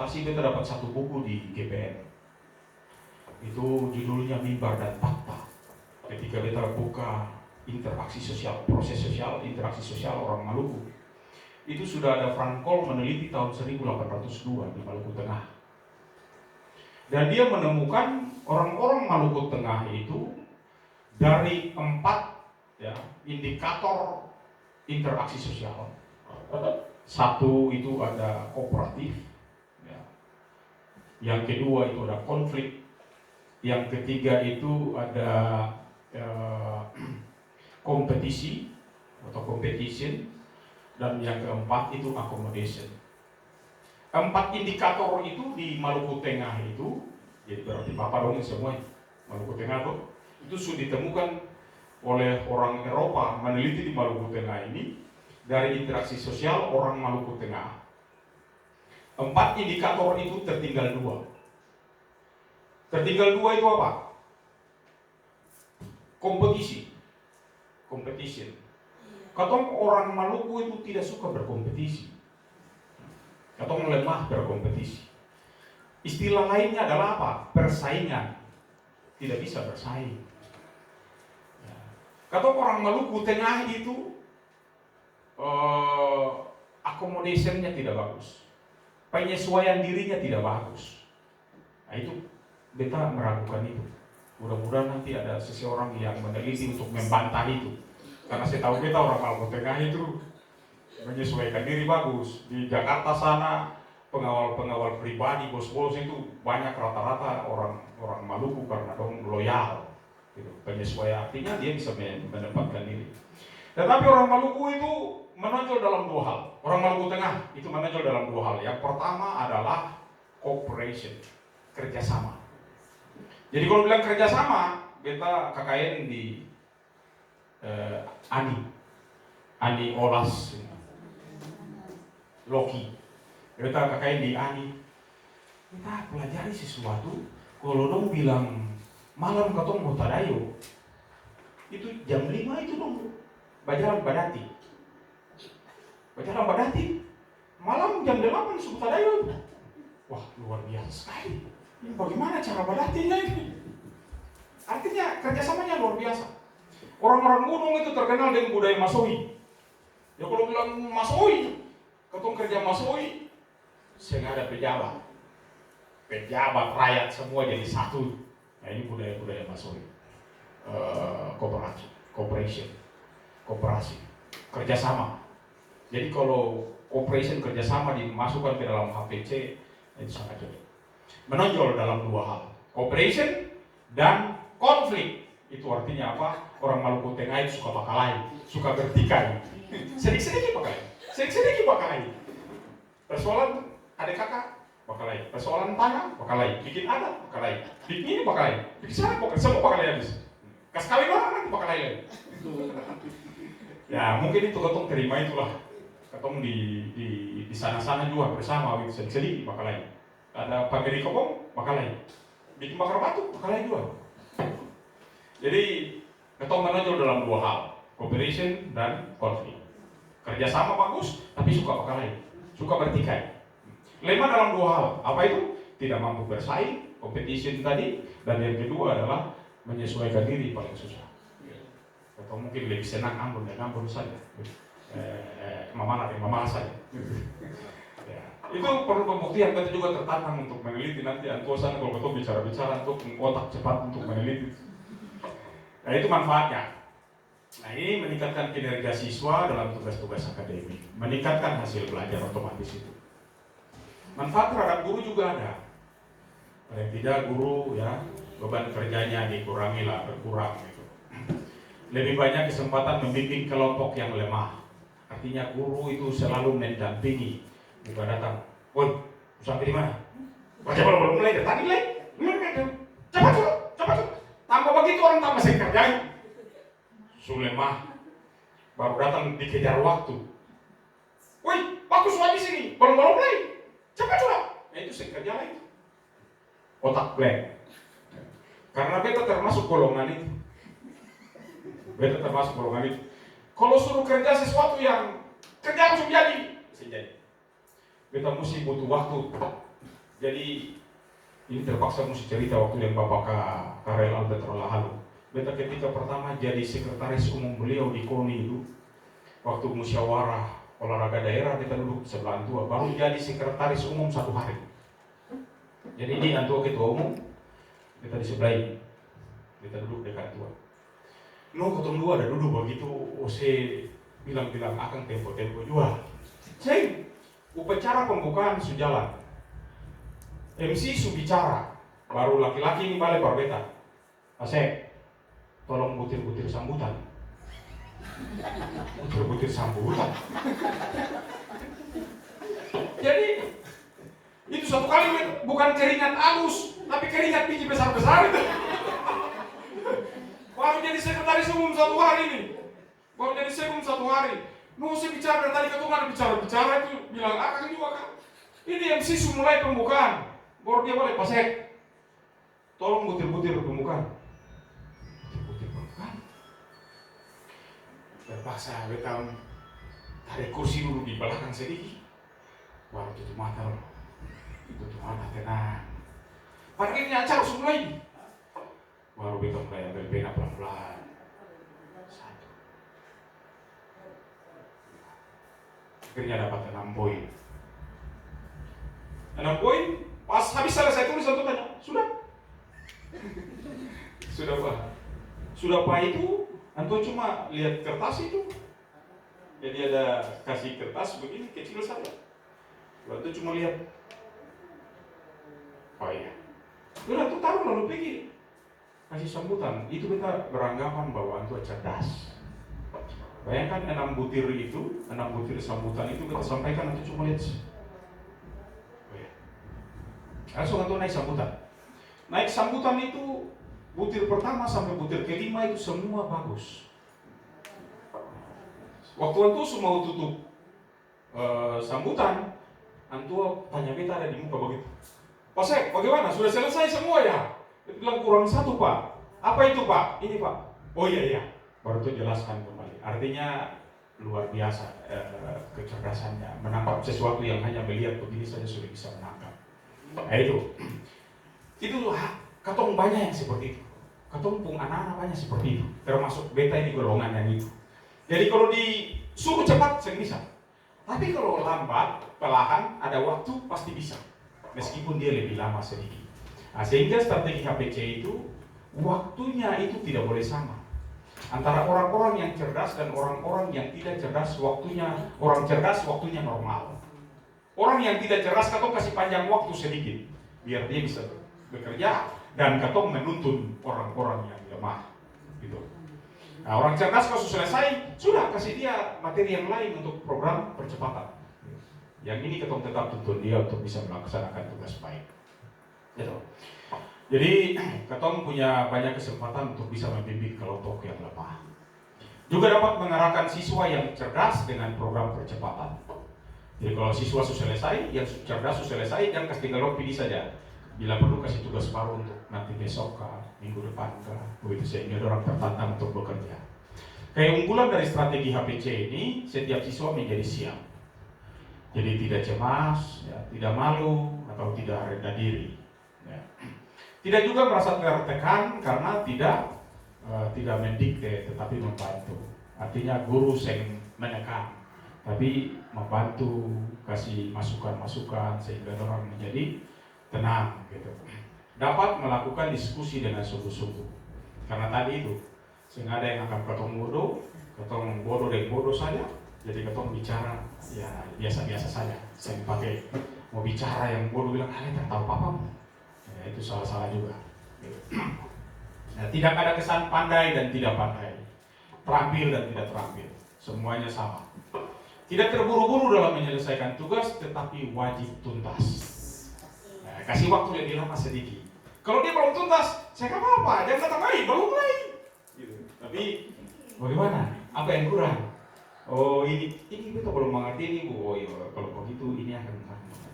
disertasi beta dapat satu buku di GPN. Itu judulnya Mimbar dan Fakta. Ketika beta buka interaksi sosial, proses sosial, interaksi sosial orang Maluku, itu sudah ada Frankol meneliti tahun 1802 di Maluku Tengah. Dan dia menemukan orang-orang Maluku Tengah itu dari 4 indikator interaksi sosial. Satu itu ada kooperatif, ya. Yang kedua itu ada konflik, yang ketiga itu ada kompetisi atau competition, dan yang keempat itu accommodation. 4 indikator itu di Maluku Tengah itu, jadi berarti Papa dongeng semua Maluku Tengah itu sudah ditemukan oleh orang Eropa meneliti di Maluku Tengah ini. Dari interaksi sosial orang Maluku Tengah, 4 indikator itu tertinggal 2. Tertinggal 2 itu apa? Kompetisi, competition. Katong orang Maluku itu tidak suka berkompetisi. Katong lemah berkompetisi. Istilah lainnya adalah apa? Persaingan. Tidak bisa bersaing. Katong orang Maluku Tengah itu accommodation-nya tidak bagus, penyesuaian dirinya tidak bagus. Nah itu beta meragukan itu. Mudah-mudahan nanti ada seseorang yang meneliti untuk membantah itu. Karena saya tahu beta orang Maluku Tengah itu menyesuaikan diri bagus. Di Jakarta sana pengawal-pengawal pribadi, bos-bos itu banyak rata-rata orang Maluku karena dong loyal. Gitu. Penyesuaian artinya dia bisa menempatkan diri. Tetapi orang Maluku itu menonjol dalam 2 hal. Orang Maluku Tengah itu menonjol dalam 2 hal. Yang pertama adalah cooperation, kerjasama. Jadi kalau bilang kerjasama, beta KKN di Ani Olas, Loki. Beta KKN di Ani. Kita pelajari sesuatu. Kalau dong bilang malam katong mau tadayo, itu jam 5 itu dong bajalan badati. Bajalan badati. Malam jam 8 subuh tadayo. Wah, luar biasa sekali. Ini bagaimana cara badatinya ini? Artinya kerjasamanya luar biasa. Orang-orang gunung itu terkenal dengan budaya Masohi. Ya kalau bilang Masohi, katong kerja Masohi, sehingga ada pejabat. Pejabat rakyat semua jadi satu. Nah ini budaya-budaya Masohi. Kooperasi, kerjasama. Jadi kalau cooperation, kerjasama dimasukkan ke dalam HPC, itu sangat cocok. Menonjol dalam 2 hal, cooperation dan konflik. Itu artinya apa? Orang Maluku Tengah itu suka bakalai, suka bertikai. Sedikit-sedikit bakalai. Persoalan adik kakak, bakalai. Persoalan tanah, bakalai. Bikin adat, bakalai. Bikin ini bakalai. Bikin sana, bakalai. Semua bakalai habis. Kas kawin orang nanti bakalai lagi. Ya mungkin itu katong terima itulah. Katong di sana-sana juga bersama, sedikit bakalai. Ada pagari kobong, bakalai. Bikin bakar batu, bakalai juga. Jadi katong menonjol dalam 2 hal, cooperation dan konflik. Kerjasama bagus, tapi suka bakalai, suka bertikai. Lemah dalam 2 hal, apa itu? Tidak mampu bersaing, competition tadi, dan yang kedua adalah menyesuaikan diri paling susah. Atau mungkin lebih senang ngambun saja. Mama saja. Ya. Itu perlu pembuktian, kita juga tertanam untuk meneliti nanti antosan kalau betul bicara-bicara untuk otak cepat untuk meneliti. Nah itu manfaatnya. Nah ini meningkatkan kinerja siswa dalam tugas-tugas akademik, meningkatkan hasil belajar otomatis itu. Manfaat terhadap guru juga ada. Paling tidak guru ya beban kerjanya berkurang gitu. Lebih banyak kesempatan membimbing kelompok yang lemah. Artinya guru itu selalu mendampingi, bukan datang. Woi, sampai di mana? Baca belum mulai dari tadi lagi. Cepat. Tanpa begitu orang tak masih kerjain. Sulemah baru datang dikejar waktu. Woi, bagus lagi sini. Belum mulai. Cepat. Nah itu saya kerja lagi. Otak blank. Karena beta termasuk golongan itu. Kalau suruh kerja sesuatu yang kerja langsung jadi, beta mesti butuh waktu Jadi ini terpaksa mesti cerita waktu yang Bapak Karel Albert Lahalu. Beta ketika pertama jadi sekretaris umum beliau di KONI itu, waktu musyawarah olahraga daerah kita duduk sebelah Antua, baru jadi sekretaris umum 1 hari. Jadi ini Antua ketua umum, kita di sebelah ini, kita duduk dekat Antua. Ketemu dua ada duduk begitu, bilang akan tempo jual. Ceng, upacara pembukaan sujalan, MC su bicara, baru laki-laki ini balik baru beta. Asep, tolong butir-butir sambutan. Butir-butir sambutan. Jadi itu suatu kali bukan keringat halus, tapi keringat biji besar-besar itu. Baru jadi sekretaris umum 1 hari ini. Baru jadi sekum 1 hari. Saya bicara dari tadi ketua bicara itu bilang akan juga kan. Ini MC mulai pembukaan. Baru dia boleh pasek. Tolong butir-butir pembukaan. Butir-butir pembukaan. Terpaksa beta tarik kursi dulu di belakang sedikit. Baru tutup mata. Tutup mata tenang. Padahal ini acara semua ini. Baru beta mulai ambil pena pelan-pelan. 1. Akhirnya dapat 6 poin. 6 poin, pas habis selesai tulis satu tanya, sudah? Sudah Pak. Sudah Pak itu, antum cuma lihat kertas itu. Jadi ada kasih kertas begini kecil saja. Waktu cuma lihat. Oh iya. Sudah tuh taruh lalu pergi. Kasih sambutan. Itu kita beranggapan bahwa antum cerdas. Bayangkan 6 butir itu, 6 butir sambutan itu kita sampaikan nanti cuma lihat. Oh ya. Langsung antum naik sambutan. Naik sambutan itu butir pertama sampai butir kelima itu semua bagus. Waktu antum mau tutup sambutan, antum tanya beta ada di muka begitu. Pak Sek, bagaimana? Sudah selesai semua ya? Dia bilang kurang 1 Pak. Apa itu Pak? Ini Pak. Oh iya. Baru itu jelaskan kembali. Artinya luar biasa kecerdasannya, menangkap sesuatu yang hanya melihat begini saja sudah bisa menangkap. Nah itu katong banyak yang seperti itu. Katong pun anak-anak banyak seperti itu. Termasuk beta ini golongan yang itu. Jadi kalau disuruh cepat saya bisa. Tapi kalau lambat, perlahan, ada waktu pasti bisa. Meskipun dia lebih lama sedikit. Nah, sehingga strategi HPC itu waktunya itu tidak boleh sama. Antara orang-orang yang cerdas dan orang-orang yang tidak cerdas, orang cerdas waktunya normal. Orang yang tidak cerdas katong kasih panjang waktu sedikit biar dia bisa bekerja, dan katong menuntun orang-orang yang lemah gitu. Nah, orang cerdas kalau sudah selesai, sudah kasih dia materi yang lain untuk program percepatan. Yang ini katong tetap tuntun dia untuk bisa melaksanakan tugas baik. Gitu. Jadi, katong punya banyak kesempatan untuk bisa membimbing kelompok yang lemah. Juga dapat mengarahkan siswa yang cerdas dengan program percepatan. Jadi kalau siswa sudah selesai, yang cerdas sudah selesai, dan kasih tinggal pilih saja. Bila perlu kasih tugas baru untuk nanti besok kah, minggu depan kah, begitu sehingga orang tertantang untuk bekerja. Kayak unggulan dari strategi HPC ini, setiap siswa menjadi siap. Jadi tidak cemas, ya, tidak malu, atau tidak rendah diri. Ya. Tidak juga merasa tertekan karena tidak mendikte tetapi membantu. Artinya guru yang menekan, tapi membantu, kasih masukan-masukan sehingga orang menjadi tenang gitu. Dapat melakukan diskusi dengan sungguh-sungguh. Karena tadi itu, sehingga ada yang akan ketong bodoh dan bodoh saja. Jadi ketong bicara ya biasa-biasa saja. Saya pakai mau bicara yang bodoh bilang tak tahu apa-apa. Ya, itu salah-salah juga. Nah, tidak ada kesan pandai dan tidak pandai, terampil dan tidak terampil, semuanya sama. Tidak terburu-buru dalam menyelesaikan tugas, tetapi wajib tuntas. Nah, kasih waktu lebih lama sedikit. Kalau dia belum tuntas, saya nggak apa-apa, jangan kata main, belum main. Gitu. Tapi bagaimana? Apa yang kurang? Oh ini kita belum mengerti ini Bu. Oh iya, kalau begitu ini akan.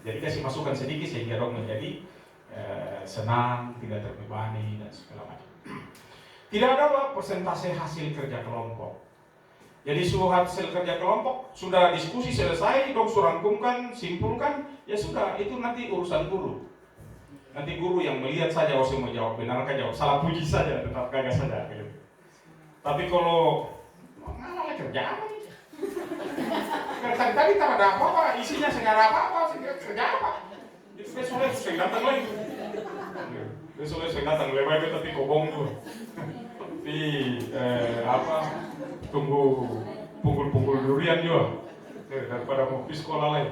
Jadi kasih masukan sedikit sehingga orang menjadi senang, tidak terbebani dan segala macam. Tidak ada persentase hasil kerja kelompok. Jadi hasil kerja kelompok sudah diskusi selesai, dong surangkumkan, simpulkan, ya sudah itu nanti urusan guru. Nanti guru yang melihat saja, oh saya mau jawab benar kan jawab, salah puji saja, tetap kagak saja gitu. Tapi kalau ngalah kerja apa nih? Tadi tak ada apa-apa, isinya saya nggak ada apa-apa, saya kerja apa? Itu besoknya saya datang lagi. Besoknya saya datang lewat tapi kobong tuh. Tapi tunggu pukul durian juga daripada mau pergi sekolah lain.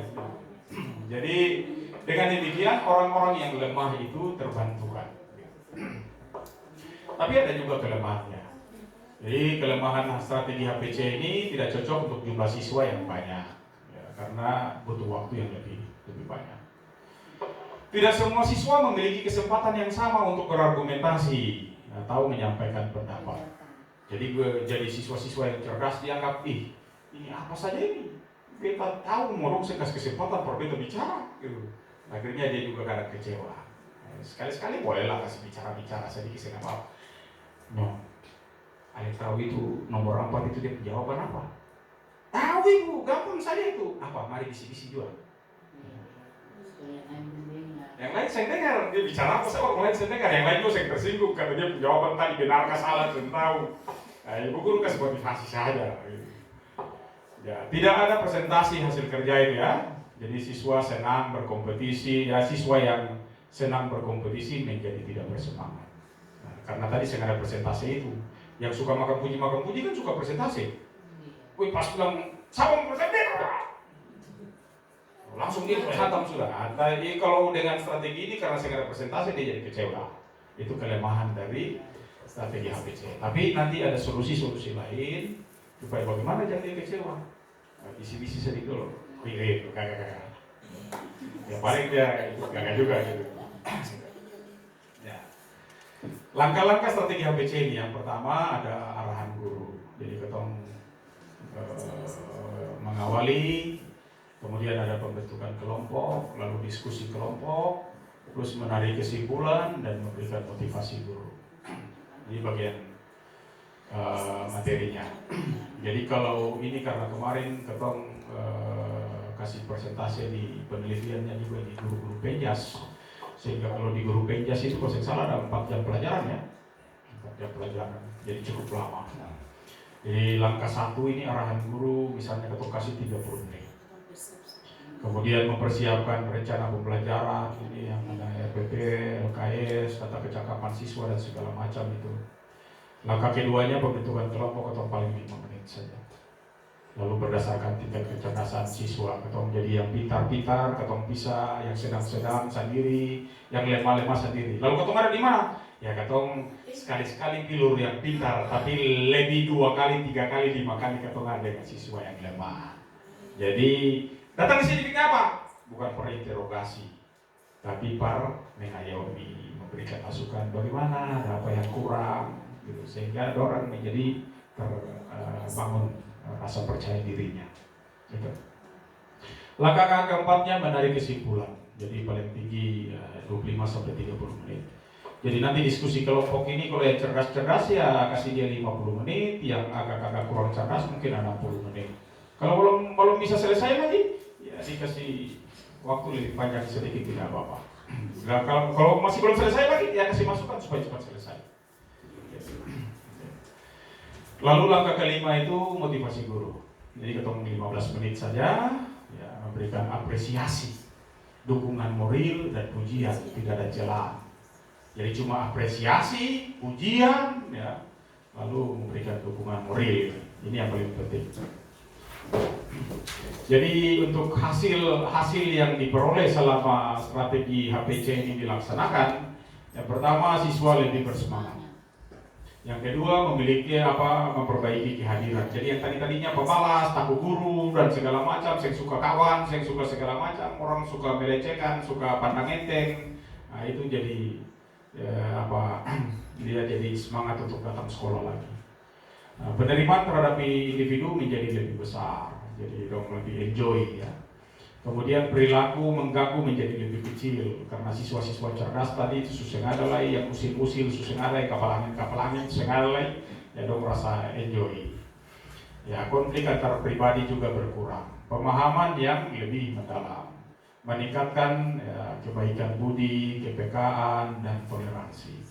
Jadi dengan demikian orang-orang yang lemah itu terbantukan. Tapi ada juga kelemahannya. Jadi kelemahan strategi HPC ini tidak cocok untuk jumlah siswa yang banyak, ya, karena butuh waktu yang lebih banyak. Tidak semua siswa memiliki kesempatan yang sama untuk berargumentasi atau menyampaikan pendapat. Jadi siswa-siswa yang cerdas dianggap, ini apa saja ini? Kita tahu mau saya kasih kesempatan berbeda bicara, gitu. Akhirnya dia juga kadang kecewa. Sekali-sekali bolehlah kasih bicara sedikit saya apa. No. Alek tahu itu nomor 4 itu dia jawaban apa? Tahu ibu, gampang saja itu. Apa? Mari bisi-bisi jual. Yang lain saya dengar dia bicara apa, orang lain saya dengar, yang lain juga saya tersinggung karena dia jawaban tadi benar kah salah saya tahu. Nah, ibu guru kasih motivasi saja. Ya, tidak ada presentasi hasil kerja itu ya. Jadi siswa senang berkompetisi, ya siswa yang senang berkompetisi menjadi tidak bersemangat. Nah, karena tadi saya ada presentasi itu. Yang suka makan puji kan suka presentasi. Wih pas bilang sama presentasi, langsung dia hantam sudah. Jadi kalau dengan strategi ini karena saya ada presentasi dia jadi kecewa. Itu kelemahan dari strategi HPC. Tapi nanti ada solusi lain supaya bagaimana jangan dia kecewa. Bisi-bisi sedikit dulu. Wih, kagak. Ya paling dia kagak juga gitu. Langkah-langkah strategi HPC ini yang pertama ada arahan guru. Jadi ketong mengawali, kemudian ada pembentukan kelompok, lalu diskusi kelompok, terus menarik kesimpulan dan memberikan motivasi guru. Ini bagian materinya. Jadi kalau ini karena kemarin ketong kasih presentasi di penelitiannya juga di guru-guru penjas. Sehingga kalau di guru penjas itu kalau saya salah ada 4 jam pelajaran ya, 4 jam pelajaran, jadi cukup lama. Jadi langkah 1 ini arahan guru, misalnya ketua kasih 30 menit. Kemudian mempersiapkan rencana pembelajaran, ini yang ada RPP, LKS, tata kecakapan siswa dan segala macam itu. Langkah keduanya pembentukan kelompok atau paling 5 menit saja. Lalu berdasarkan tingkat kecerdasan siswa, ketong jadi yang pintar-pintar, ketong bisa, yang sedang-sedang sendiri, yang lemah-lemah sendiri. Lalu ketong ada di mana? Ya ketong sekali-sekali pilur yang pintar, tapi lebih 2 kali, 3 kali, 5 kali ketong ada dengan siswa yang lemah. Jadi datang ke sini bikin apa? Bukan per interogasi, tapi per mengayomi, memberikan masukan bagaimana, ada apa yang kurang, gitu. Sehingga orang menjadi terbangun rasa percaya dirinya. Gitu. Langkah keempatnya menarik kesimpulan. Jadi paling tinggi 25-30 menit. Jadi nanti diskusi kelompok ini kalau yang cerdas-cerdas ya kasih dia 50 menit, yang agak-agak kurang cerdas mungkin 60 menit. Kalau belum bisa selesai nanti ya dikasih waktu lebih panjang sedikit tidak apa-apa. Nah, kalau masih belum selesai lagi ya kasih masukan supaya cepat selesai. Lalu langkah kelima itu motivasi guru. Jadi ketemu 15 menit saja, ya, memberikan apresiasi, dukungan moral dan pujian, tidak ada celah. Jadi cuma apresiasi, pujian, ya, lalu memberikan dukungan moral. Ini yang paling penting. Jadi untuk hasil yang diperoleh selama strategi HPC ini dilaksanakan, yang pertama siswa lebih bersemangat. Yang kedua memperbaiki kehadiran. Jadi yang tadinya pemalas, takut guru dan segala macam, saya suka kawan, saya suka segala macam, orang suka melecehkan, suka pandang enteng. Nah itu jadi dia jadi semangat untuk datang sekolah lagi. Nah, penerimaan terhadap individu menjadi lebih besar, jadi dong lebih enjoy ya. Kemudian perilaku mengganggu menjadi lebih kecil karena siswa-siswa cerdas tadi itu susah ada lagi yang usil-usil, susah ada kapal angin, susah ada lagi ya dong merasa enjoy. Ya konflik antar pribadi juga berkurang, pemahaman yang lebih mendalam, meningkatkan ya, kebaikan budi, kepekaan, dan toleransi.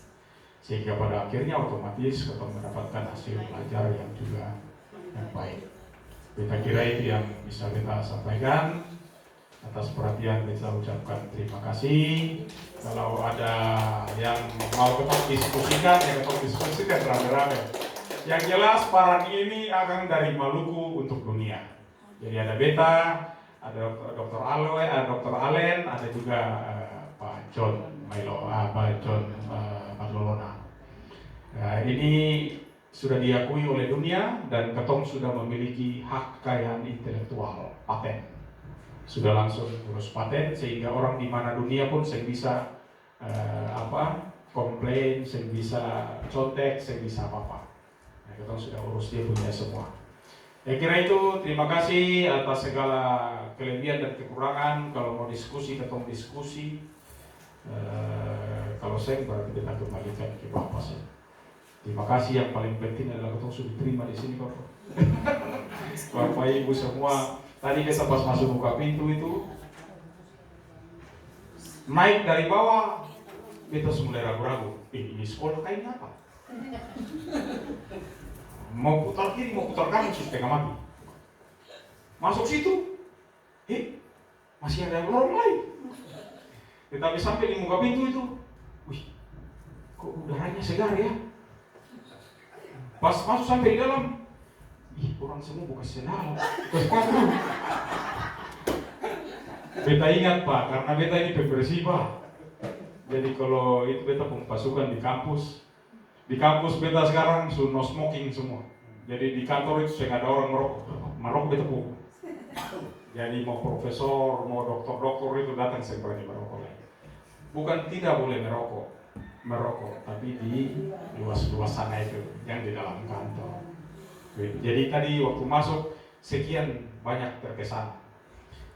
Sehingga pada akhirnya otomatis kita mendapatkan hasil belajar yang juga yang baik. Kita kira itu yang bisa kita sampaikan. Atas perhatian kita ucapkan terima kasih. Kalau ada yang mau kita diskusikan, ya kita diskusikan rame-rame. Yang jelas paran ini akan dari Maluku untuk dunia. Jadi ada Beta, ada Dr. Allen, ada juga Pak John Marlolona. Nah, ini sudah diakui oleh dunia dan Ketong sudah memiliki hak kekayaan intelektual, paten. Sudah langsung urus paten sehingga orang di mana dunia pun saya bisa komplain, saya bisa contek, saya bisa apa-apa. Nah, Ketong sudah urus, dia punya semua. Saya kira itu, terima kasih atas segala kelebihan dan kekurangan. Kalau mau diskusi, Ketong diskusi. Kalau saya berarti kita kembalikan ke Bapak saya. Terima kasih, yang paling penting adalah Ketong sudah terima di sini Bapak. Bapak Ibu semua. Tadi kita pas masuk buka pintu itu naik dari bawah, kita mulai ragu-ragu. Ini sekolah kayaknya apa? Mau putar kiri, mau putar kanan, setengah mati. Masuk situ, masih ada lorong lain. Tetapi sampai di muka pintu itu, wih, kok udaranya segar ya? Pas masuk sampai di dalam, orang semua buka sendal, sepatu. Beta ingat Pak, karena Beta ini pembersih Pak. Jadi kalau itu Beta pasukan di kampus Beta sekarang sudah no smoking semua. Jadi di kantor itu saya ada orang merokok Beta pun. Jadi mau profesor, mau doktor itu datang saya berani merokok lagi. Bukan tidak boleh merokok, tapi di luas-luas sana itu, yang di dalam kantor. Jadi tadi waktu masuk sekian banyak terkesan.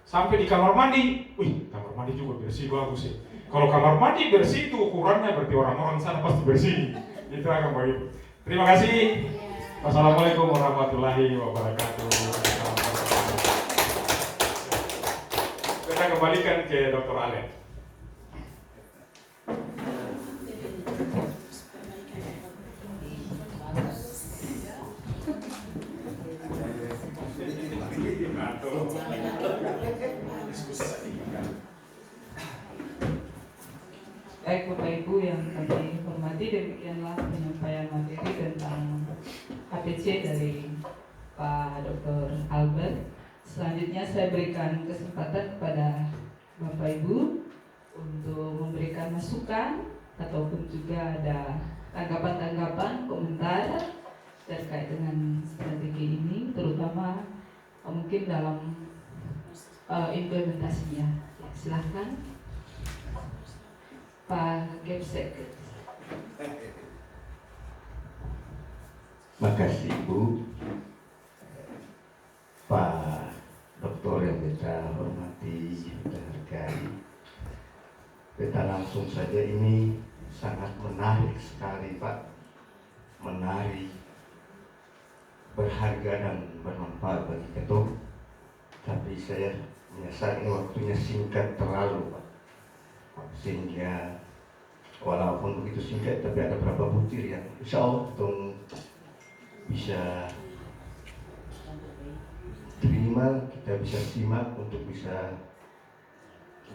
Sampai di kamar mandi, kamar mandi juga bersih bagus sih. Kalau kamar mandi bersih itu ukurannya berarti orang-orang sana pasti bersih. Itu akan baik. Terima kasih. Wassalamualaikum warahmatullahi wabarakatuh. Kita kembalikan ke Dr. Allen. Baik Bapak Ibu yang kami hormati, demikianlah penyampaian materi tentang HPC dari Pak Dr. Albert. Selanjutnya saya berikan kesempatan kepada Bapak Ibu untuk memberikan masukan ataupun juga ada tanggapan-tanggapan, komentar terkait dengan strategi ini, terutama mungkin dalam implementasinya. Ya, silahkan Pak Gepsek. Makasih Ibu, Pak Doktor yang kita hormati, kita hargai. Kita langsung saja, ini sangat menarik sekali Pak, menarik, berharga dan bermanfaat bagi kita. Tapi saya menyesal ini waktunya singkat terlalu Pak, sehingga walaupun begitu singkat tapi ada beberapa butir yang insya Allah kita bisa terima, kita bisa simak untuk bisa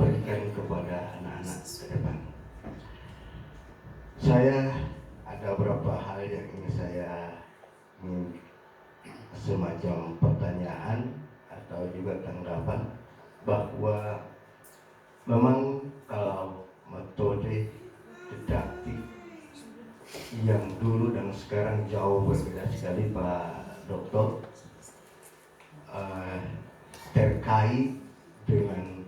berikan kepada anak-anak ke depan. Saya ada beberapa hal yang ingin saya semacam pertanyaan atau juga tanggapan, bahwa memang kalau metode didaktik yang dulu dan sekarang jauh berbeda sekali Pak Dokter, terkait dengan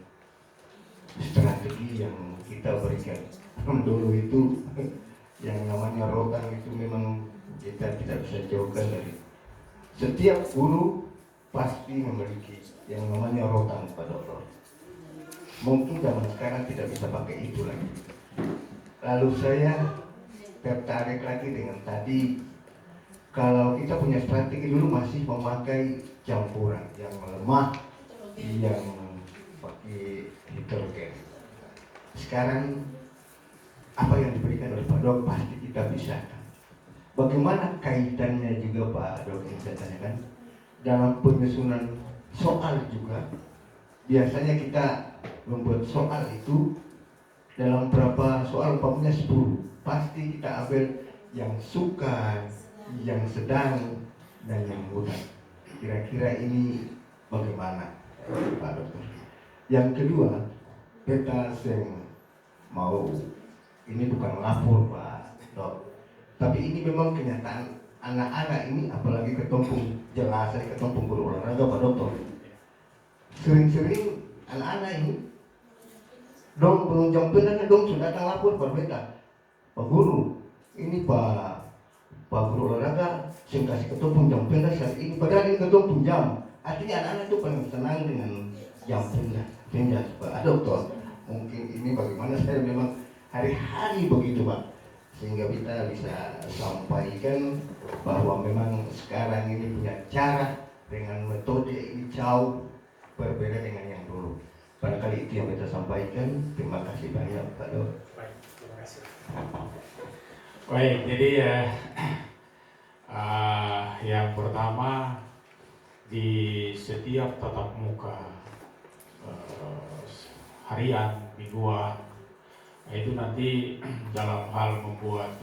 strategi yang kita berikan. Dulu itu yang namanya rotan itu memang kita tidak bisa jauhkan dari setiap guru pasti memiliki yang namanya rotan Pak Dokter. Mungkin zaman sekarang tidak bisa pakai itu lagi. Lalu saya tertarik lagi dengan tadi, kalau kita punya strategi dulu masih memakai campuran yang lemah, yang pakai hidrogen. sekarang apa yang diberikan oleh Pak Dok pasti kita bisa. Bagaimana kaitannya juga Pak Dok yang saya tanyakan dalam penyusunan soal juga. Biasanya kita membuat soal itu dalam berapa soal, umpamanya 10, pasti kita ambil yang suka, yang sedang, dan yang mudah. Kira-kira ini bagaimana Pak Dokter? Yang kedua, kita mau, ini bukan lapor Pak Dok, tapi ini memang kenyataan anak-anak ini, apalagi ketumpung jelas, ketumpung guru olahraga Pak Dokter. Sering-sering anak-anak ini dong belum jam pindah dong sudah datang lapor pada mereka, Pak Guru, ini Pak Guru olahraga saya kasih ketumpung jam pindah saat ini, padahal ini ketumpung jam. Artinya anak-anak itu paling senang dengan jam pindah Pak Dokter. Mungkin ini bagaimana saya memang hari-hari begitu Pak, sehingga kita bisa sampaikan bahwa memang sekarang ini punya cara dengan metode ini jauh berbeda dengan yang dulu. Barangkali itu yang kita sampaikan. Terima kasih banyak Pak Dok. Baik, terima kasih. Baik, jadi yang pertama, di setiap tatap muka harian, mingguan, itu nanti dalam hal membuat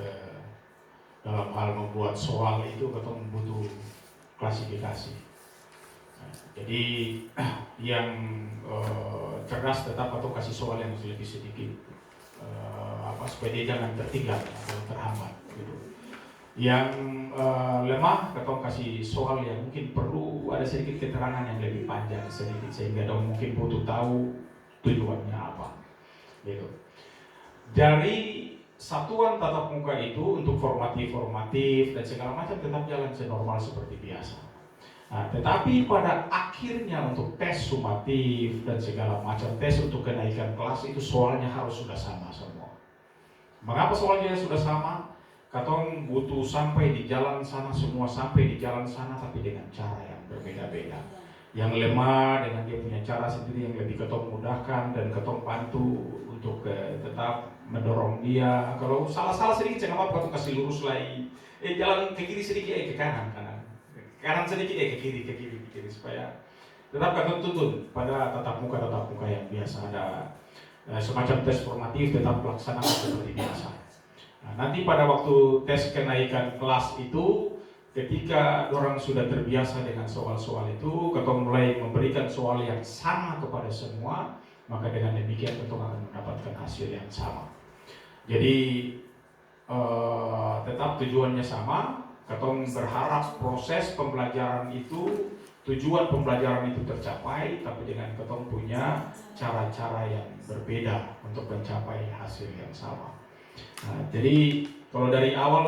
soal itu kita butuh klasifikasi. Jadi yang cerdas tetap atau kasih soal yang lebih sedikit supaya dia jangan tertinggal atau terhambat gitu. Yang lemah atau kasih soal yang mungkin perlu ada sedikit keterangan yang lebih panjang sedikit, sehingga dong mungkin butuh tahu tujuannya apa gitu. Dari satuan tatap muka itu untuk formatif dan segala macam tetap jalan senormal seperti biasa. Nah, tetapi pada akhirnya untuk tes sumatif dan segala macam tes untuk kenaikan kelas itu soalnya harus sudah sama semua. Mengapa soalnya sudah sama? Katong butuh sampai di jalan sana, semua sampai di jalan sana tapi dengan cara yang berbeda-beda. Yang lemah dengan dia punya cara sendiri yang lebih ketong mudahkan dan ketong bantu untuk tetap mendorong dia. Kalau salah-salah sedikit jangan apa-apa, ketong kasih lurus lagi. Jalan ke kiri sedikit, ke kanan. Kanan sedikit ke kiri supaya tetap kita tuntun pada tatap muka yang biasa, ada semacam tes formatif tetap laksanakan seperti biasa. Nah, nanti pada waktu tes kenaikan kelas itu, ketika orang sudah terbiasa dengan soal-soal itu, kita mulai memberikan soal yang sama kepada semua, maka dengan demikian kita akan mendapatkan hasil yang sama. Jadi tetap tujuannya sama. Katong berharap proses pembelajaran itu, tujuan pembelajaran itu tercapai, tapi dengan katong punya cara-cara yang berbeda untuk mencapai hasil yang sama. Nah, jadi kalau dari awal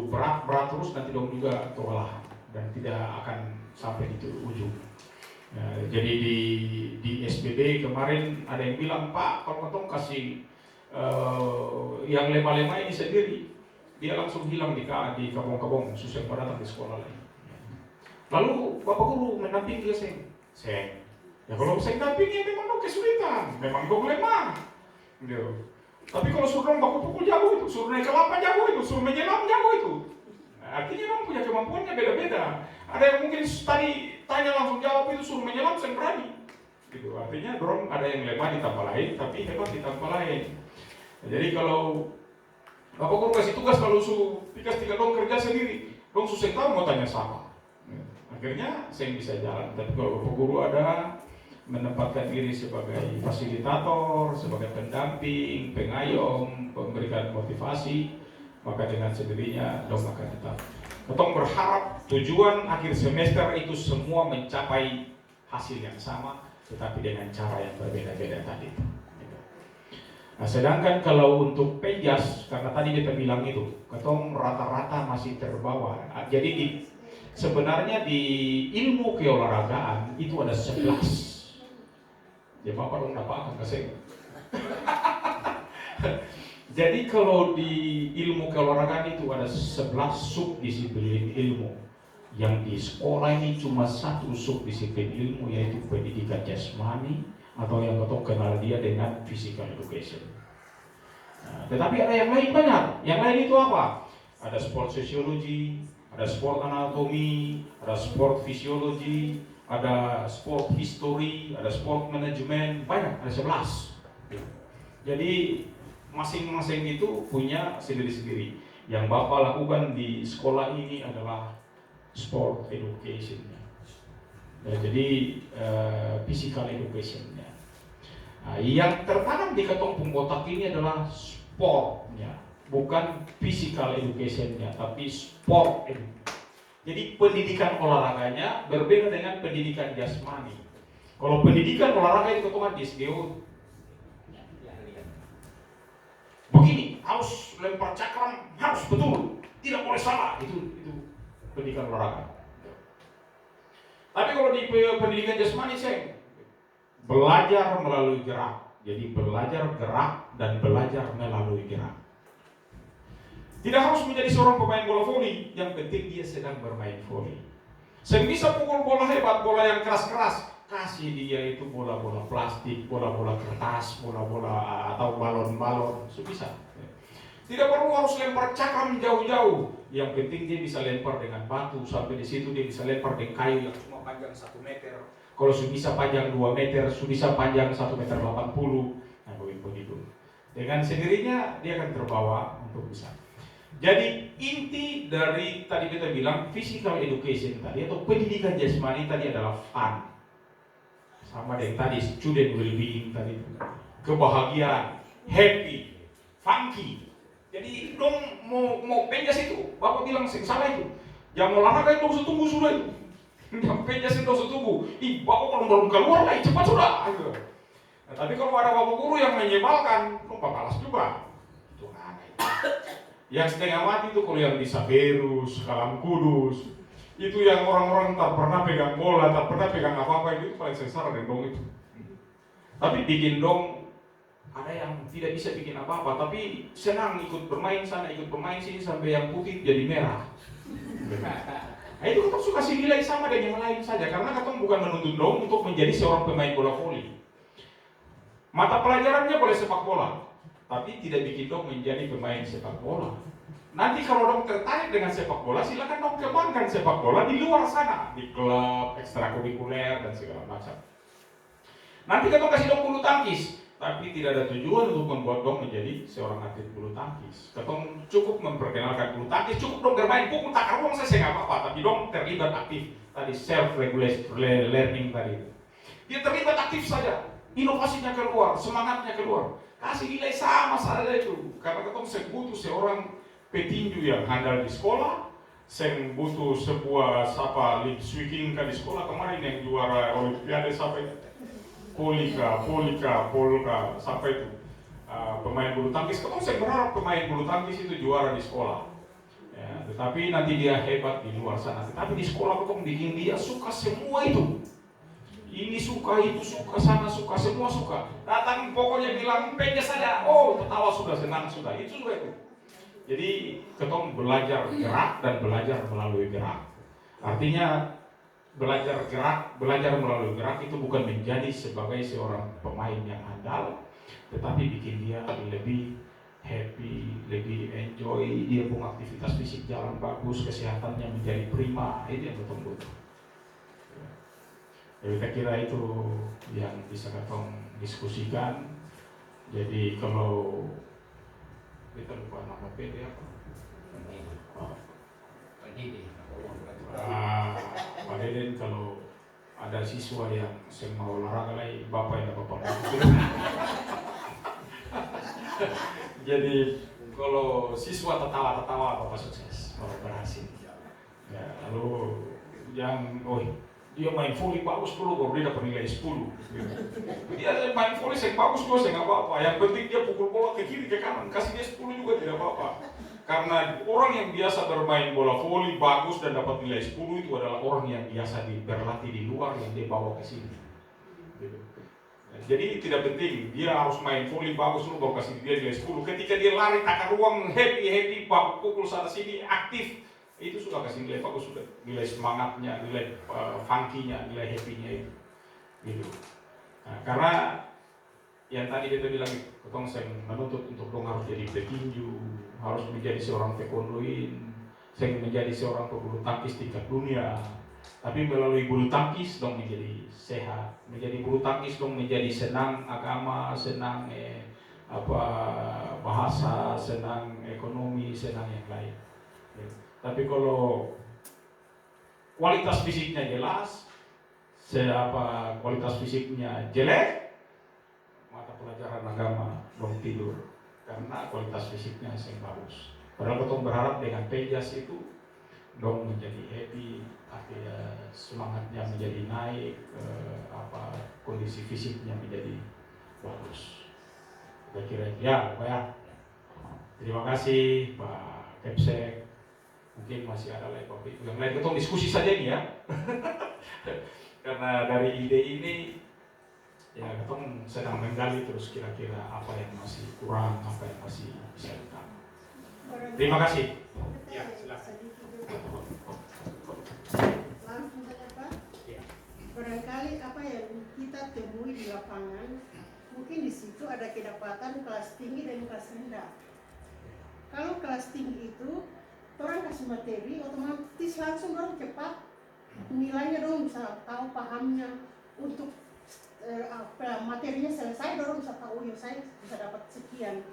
berat terus, nanti dong juga kewalahan dan tidak akan sampai di ujung. Nah, jadi di SPB kemarin ada yang bilang, Pak, kalau katong kasih yang lemah-lemah ini sendiri, dia langsung hilang di kabong-kabong, susah pada datang di sekolah lagi. Lalu Bapak Guru mendampingi dia, Seng. Ya kalau saya dampingi memang dong kesulitan, memang dong lemah. Gitu. Tapi kalau suruh dong baku pukul jago itu, suruh naik kelapa jago itu, suruh menyelam jago itu. Nah, artinya dong punya kemampuannya beda-beda. Ada yang mungkin tadi tanya langsung jawab itu, suruh menyelam saya berani. Gitu. Artinya dong ada yang lemah ditambah lain, tapi hebat ditambah lain. Nah, jadi kalau Bapak Guru kasih tugas, kalau Pikas tinggal dong kerja sendiri, dong susah tahu mau tanya sama. Akhirnya saya bisa jalan. Tapi kalau Bapak Guru ada menempatkan diri sebagai fasilitator, sebagai pendamping, pengayom, memberikan motivasi, maka dengan sendirinya dong akan tetap. Ketong berharap tujuan akhir semester itu semua mencapai hasil yang sama, tetapi dengan cara yang berbeda-beda tadi. Nah, sedangkan kalau untuk PEJAS, karena tadi kita bilang itu, ketong rata-rata masih terbawa. Jadi sebenarnya di ilmu keolahragaan itu ada 11. Ya Bapak dong dapat kasih. Jadi kalau di ilmu keolahragaan itu ada 11 subdisiplin ilmu. Yang di sekolah ini cuma satu subdisiplin ilmu, yaitu pendidikan jasmani, atau yang ketong kenal dia dengan physical education. Nah, tetapi ada yang lain banyak. Yang lain itu apa? Ada sport sociology, ada sport anatomy, ada sport physiology, ada sport history, ada sport management, banyak, ada 11. Jadi masing-masing itu punya sendiri-sendiri. Yang Bapak lakukan di sekolah ini adalah sport education-nya. Jadi physical education-nya. Nah, yang tertanam di ketong pengkotak ini adalah sportnya, bukan physical education-nya, tapi sport education. Jadi pendidikan olahraganya berbeda dengan pendidikan jasmani. Kalau pendidikan olahraga itu ketong di SGO, begini, harus lempar cakram, harus betul, tidak boleh salah, itu pendidikan olahraga. Tapi kalau di pendidikan jasmani saya belajar melalui gerak. Jadi belajar gerak dan belajar melalui gerak. Tidak harus menjadi seorang pemain bola voli, yang penting dia sedang bermain voli. Saya bisa pukul bola hebat, bola yang keras-keras, kasih dia itu bola-bola plastik, bola-bola kertas, bola-bola atau balon-balon, bisa. Tidak perlu harus lempar cakram jauh-jauh. Yang penting dia bisa lempar dengan batu, sampai di situ dia bisa lempar dengan kayu yang cuma panjang 1 meter. Kalau sudah bisa panjang 2 meter, sudah bisa panjang 1,80 meter. Nah begitu. Dengan sendirinya dia akan terbawa untuk bisa. Jadi inti dari tadi kita bilang physical education tadi atau pendidikan jasmani tadi adalah fun. Sama dengan tadi student well-being tadi, kebahagiaan, happy, funky. Jadi dong mau penjas itu, Bapak bilang salah itu. Jam olahraga itu harus tunggu sudah itu. Jam penjas itu harus tunggu. Bapak kalau belum keluar lah cepat sudah. Nah, tapi kalau ada Bapak guru yang menyebalkan, Bapak balas juga. Itu aneh. Yang setengah mati itu kalau yang di Saberus, Kalam Kudus, itu yang orang-orang tak pernah pegang bola, tak pernah pegang apa-apa, itu paling sengsara dan dong itu. Tapi bikin dong, ada yang tidak bisa bikin apa-apa, tapi senang ikut bermain sana, ikut bermain sini sampai yang putih jadi merah. Nah itu kita suka kasih nilai sama dengan yang lain saja, karena kita bukan menuntut dong untuk menjadi seorang pemain bola voli. Mata pelajarannya boleh sepak bola, tapi tidak bikin dong menjadi pemain sepak bola. Nanti kalau dong tertarik dengan sepak bola, silakan dong kembangkan sepak bola di luar sana, di klub, ekstrakurikuler dan segala macam. Nanti kita kasih dong bulu tangkis, tapi tidak ada tujuan untuk membuat dong menjadi seorang atlet bulu tangkis. Ketong cukup memperkenalkan bulu tangkis, cukup dong bermain pukul takar uang saya nggak apa-apa, tapi dong terlibat aktif tadi self regulation learning tadi. Dia terlibat aktif saja, inovasinya keluar, semangatnya keluar. Kasih nilai sama saja itu, karena ketong butuh seorang petinju yang handal di sekolah, saya butuh sebuah league sweeping di sekolah kemarin yang juara olimpiade sampai polika sampai itu pemain bulu tangkis. Ketong saya berharap pemain bulu tangkis itu juara di sekolah. Ya, tetapi nanti dia hebat di luar sana. Tetapi di sekolah ketong bikin dia suka semua itu. Ini suka, itu suka, sana suka, semua suka. Datang pokoknya bilang penjas saja, oh tertawa sudah, senang sudah, itu sudah itu. Jadi ketong belajar gerak dan belajar melalui gerak. Artinya belajar gerak, belajar melalui gerak itu bukan menjadi sebagai seorang pemain yang handal, tetapi bikin dia lebih happy, lebih enjoy, dia punya aktivitas fisik jalan bagus, kesehatannya menjadi prima, itu yang ketong butuh. Jadi saya kira itu yang bisa ketong diskusikan. Jadi kalau kita lupa nama PD apa? Pak Deden, kalau ada siswa yang mau olahraga lagi, Bapak yang dapat panggung. Jadi kalau siswa tertawa, Bapak sukses, Bapak berhasil. Ya, lalu yang dia main volley bagus dulu, baru dia dapat nilai 10. Dia main volley yang bagus juga, saya nggak apa-apa. Yang penting dia pukul bola ke kiri ke kanan, kasih dia 10 juga tidak apa-apa. Karena orang yang biasa bermain bola voli bagus dan dapat nilai 10 itu adalah orang yang biasa berlatih di luar yang dia bawa ke sini. Gitu. Jadi tidak penting dia harus main voli bagus dulu baru kasih dia nilai 10. Ketika dia lari takar ruang happy pukul sana sini aktif, itu sudah kasih nilai bagus, sudah nilai semangatnya, nilai funky-nya, nilai happy-nya itu. Gitu. Nah, karena yang tadi kita bilang, ketong saya menuntut untuk dong harus jadi petinju, harus menjadi seorang taekwondoin, saya menjadi seorang pebulu tangkis tingkat dunia. Tapi melalui bulu tangkis dong menjadi sehat, menjadi bulu tangkis dong menjadi senang agama, senang bahasa, senang ekonomi, senang yang lain. Tapi kalau kualitas fisiknya jelas, kualitas fisiknya jelek, mata pelajaran agama dong tidur karena kualitas fisiknya yang bagus. Padahal kita berharap dengan pejas itu dong menjadi happy, artinya semangatnya menjadi naik, kondisi fisiknya menjadi bagus. Saya kira ya, Pak ya. Terima kasih Pak Kepsek. Mungkin masih ada lagi Bapak Ibu yang lain. Kita diskusi saja nih ya. Karena dari ide ini ya kita sedang menggali terus kira-kira apa yang masih kurang, apa yang masih bisa ditambah. Terima kasih. Ya, silakan. Langsung saja Pak. Ya. Barangkali apa yang kita temui di lapangan, mungkin di situ ada kedapatan kelas tinggi dan kelas rendah. Kalau kelas tinggi itu, orang kasih materi, otomatis langsung orang cepat nilainya, dong bisa tahu pahamnya. Untuk materinya selesai, orang bisa tahu, ya saya bisa dapat sekian.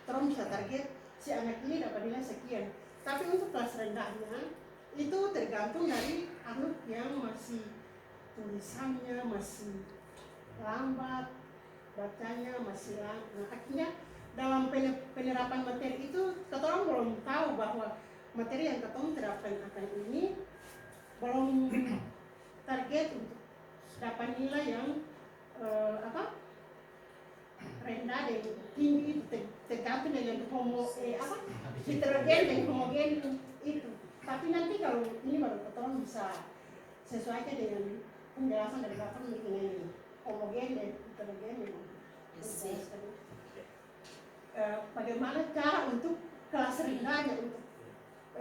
Orang bisa target si anak ini dapat nilai sekian. Tapi untuk kelas rendahnya itu tergantung dari anak yang masih tulisannya masih lambat, bacanya masih lambat. Nah, akhirnya dalam penerapan materi itu kita orang belum tahu bahwa materi yang kita terapkan akan ini belum target untuk dapat nilai yang rendah dan tinggi, tergantung dengan heterogen dan homogen itu. Tapi nanti kalau ini baru kita bisa sesuaikan dengan penjelasan dari Bapak mengenai homogen dan heterogen. Bagaimana cara untuk kelas rendahnya untuk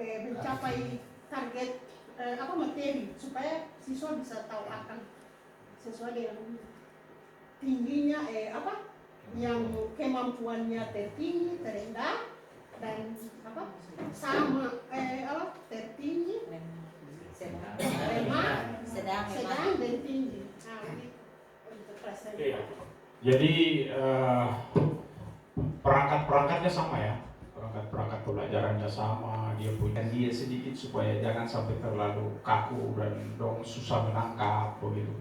mencapai target materi supaya siswa bisa tahu akan sesuai dengan tingginya yang kemampuannya tertinggi, terendah, dan sama tertinggi, sedang dan tinggi. Nah, untuk kelas rendah. Jadi perangkat-perangkatnya sama ya, perangkat pembelajarannya sama, dia punya dia sedikit supaya jangan sampai terlalu kaku dan dong susah menangkap begitu.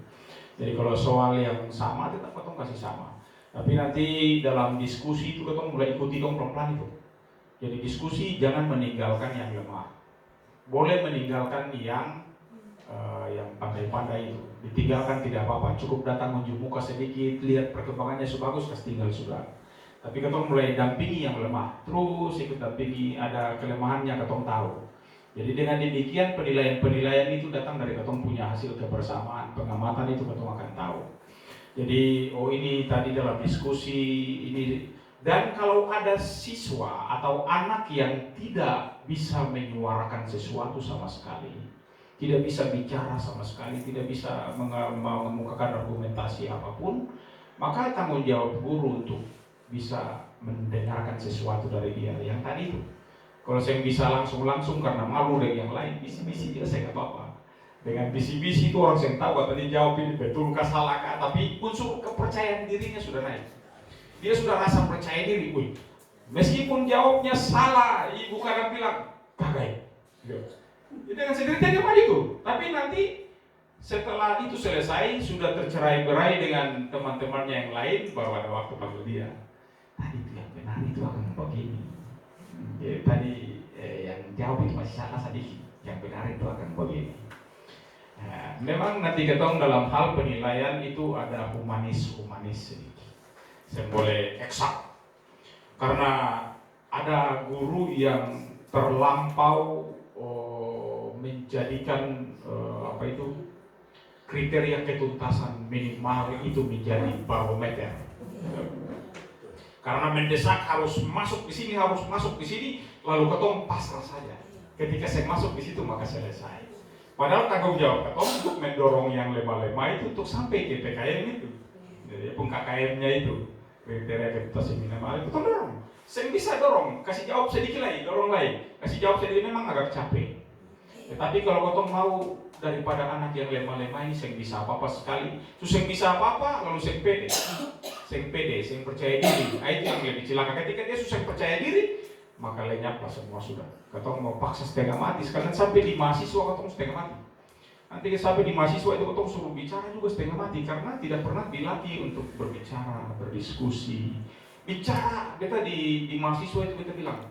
Jadi kalau soal yang sama tetap ketong kasih sama. Tapi nanti dalam diskusi itu ketong mulai ikuti dong pelan-pelan itu. Jadi diskusi jangan meninggalkan yang lemah. Boleh meninggalkan yang pandai-pandai itu. Ditinggalkan tidak apa-apa, cukup datang unjuk muka sedikit, lihat perkembangannya sebagus, kasih tinggal sudah. Tapi ketong mulai dampingi yang lemah, terus ikut dampingi, ada kelemahannya ketong tahu. Jadi dengan demikian penilaian itu datang dari ketong punya hasil kebersamaan, pengamatan itu ketong akan tahu. Jadi ini tadi dalam diskusi ini, dan kalau ada siswa atau anak yang tidak bisa menyuarakan sesuatu sama sekali, tidak bisa bicara sama sekali, tidak bisa mengemukakan argumentasi apapun, maka tanggung jawab guru untuk bisa mendengarkan sesuatu dari dia yang tadi itu. Kalau saya bisa langsung karena malu dari yang lain, bisi-bisi dia saya nggak apa-apa. Dengan bisi-bisi itu orang yang tahu tadi jawab ini betul kah salah kah, tapi unsur kepercayaan dirinya sudah naik. Dia sudah rasa percaya diri, meskipun jawabnya salah, ibu kadang bilang kagak. Dengan sendirinya dia maju tuh. Tapi nanti setelah itu selesai, sudah tercerai-berai dengan teman-temannya yang lain, baru ada waktu panggil dia. Tadi itu yang benar itu akan begini. Jadi tadi yang jawab itu masih salah sedikit, yang benar itu akan begini. Nah, memang nanti ketong dalam hal penilaian itu ada humanis sedikit. Saya boleh eksak. Karena ada guru yang terlampau menjadikan kriteria ketuntasan minimal itu menjadi barometer. Karena mendesak harus masuk di sini, lalu ketong pasrah saja. Ketika saya masuk di situ maka selesai. Padahal tanggung jawab ketong untuk mendorong yang lemah-lemah itu untuk sampai ke PKM itu. Jadi pun KKM-nya itu kriteria akreditasi minimal itu dorong. Saya bisa dorong, kasih jawab sedikit lagi, dorong lagi, kasih jawab sedikit memang agak capek. Tetapi kalau kotong mau daripada anak yang lemah-lemah ini, saya bisa apa-apa sekali, terus saya bisa apa-apa, lalu saya pede, saya percaya diri. Itu yang lebih celaka. Ketika dia susah percaya diri, maka lenyaplah semua sudah. Kotong mau paksa setengah mati, sekalian sampai di mahasiswa kotong setengah mati. Nanti sampai di mahasiswa itu kotong suruh bicara juga setengah mati karena tidak pernah dilatih untuk berbicara, berdiskusi. Bicara, kita di mahasiswa itu kita bilang,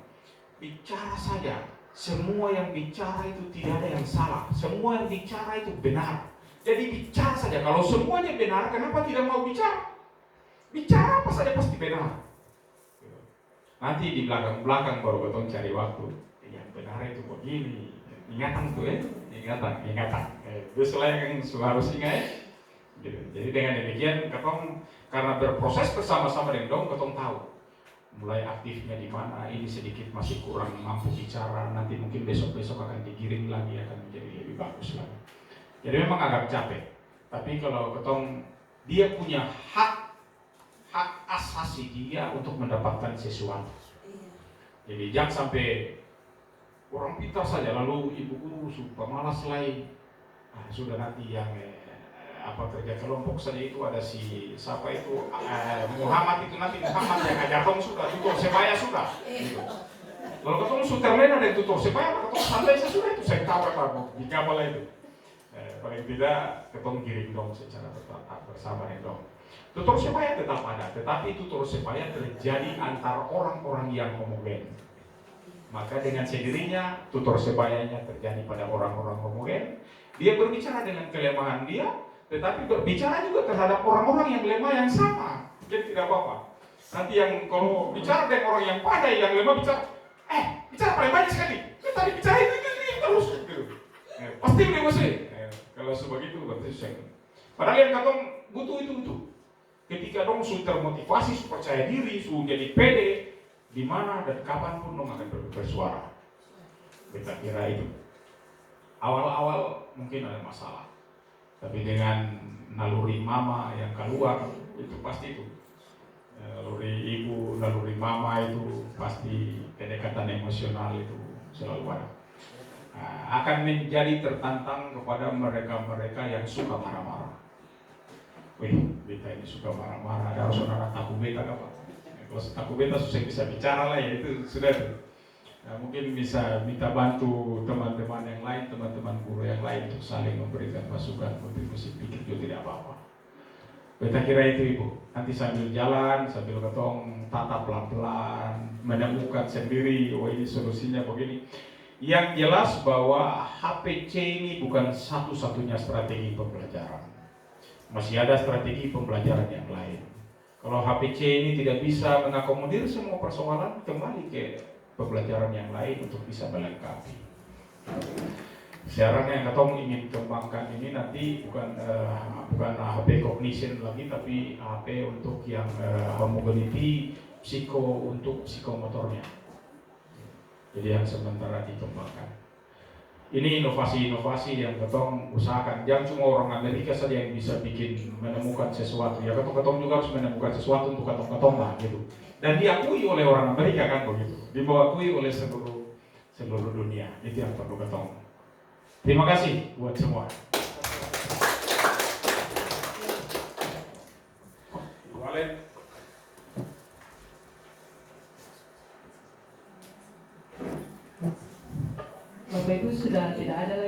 bicara saja. Semua yang bicara itu tidak ada yang salah. Semua yang bicara itu benar. Jadi bicara saja. Kalau semuanya benar, kenapa tidak mau bicara? Bicara apa saja pasti benar. Nanti di belakang baru kotong cari waktu. Yang benar itu begini. Ingatan tuh ya. Ingatan. Itu selain yang harus ingat. Jadi dengan demikian kotong karena berproses bersama-sama dengan dong, kotong tahu mulai aktifnya di mana, ini sedikit masih kurang mampu bicara, nanti mungkin besok-besok akan digiring lagi, akan menjadi lebih bagus lagi. Jadi memang agak capek, tapi kalau kotong dia punya hak asasi dia untuk mendapatkan sesuatu. Jadi jangan sampai orang pintar saja lalu ibu guru super malas lagi. Sudah nanti yang kerja kelompok saja itu ada si siapa itu Muhammad itu nanti Muhammad yang ajar kamu sudah tutor sebaya sudah. Gitu. Kalau ketemu Sutermen ada tutor sebaya, ketemu santai sudah itu saya tahu apa di kapal itu. Paling tidak ketemu giring dong secara bertahap bersama dong. Tutor sebaya tetap ada, tetapi tutor sebaya terjadi antar orang-orang yang homogen. Maka dengan sendirinya tutor sebayanya terjadi pada orang-orang homogen. Dia berbicara dengan kelemahan dia, tetapi berbicara juga terhadap orang-orang yang lemah yang sama. Jadi tidak apa-apa. Nanti yang kalau bicara dengan orang yang pandai yang lemah bicara paling banyak sekali. Tadi bicara itu terus gitu. Pasti udah masih. Kalau sebegitu berarti saya. Padahal yang katong butuh itu. Ketika dong sudah termotivasi, sudah percaya diri, sudah jadi pede, di mana dan kapan pun dong akan bersuara. Kita kira itu. Awal-awal mungkin ada masalah. Tapi dengan naluri mama yang keluar itu pasti itu naluri ibu, naluri mama itu pasti kedekatan emosional itu selalu ada. Akan menjadi tertantang kepada mereka-mereka yang suka marah-marah. Beta ini suka marah-marah, ada saudara tahu beta apa? Kalau tahu beta susah bisa bicara lah ya itu sudah. Mungkin bisa minta bantu teman-teman yang lain, teman-teman guru yang lain untuk saling memberikan masukan, kontribusi pikir juga tidak apa-apa. Beta kira itu ibu, nanti sambil jalan, sambil ketong tata pelan-pelan, menemukan sendiri, ini solusinya begini. Yang jelas bahwa HPC ini bukan satu-satunya strategi pembelajaran. Masih ada strategi pembelajaran yang lain. Kalau HPC ini tidak bisa mengakomodir semua persoalan, kembali ke pembelajaran yang lain untuk bisa melengkapi. Sekarang yang ketong ingin kembangkan ini nanti bukan HP cognition lagi, tapi HP untuk yang homogeneity untuk psikomotornya. Jadi yang sementara dikembangkan. Ini inovasi-inovasi yang ketong usahakan. Jangan cuma orang Amerika saja yang bisa menemukan sesuatu. Ya ketong juga harus menemukan sesuatu untuk ketong lah gitu. Dan diakui oleh orang Amerika kan begitu. Diakui oleh seluruh dunia. Itu yang perlu ketong. Terima kasih buat semua. Bapak Ibu sudah tidak ada lagi.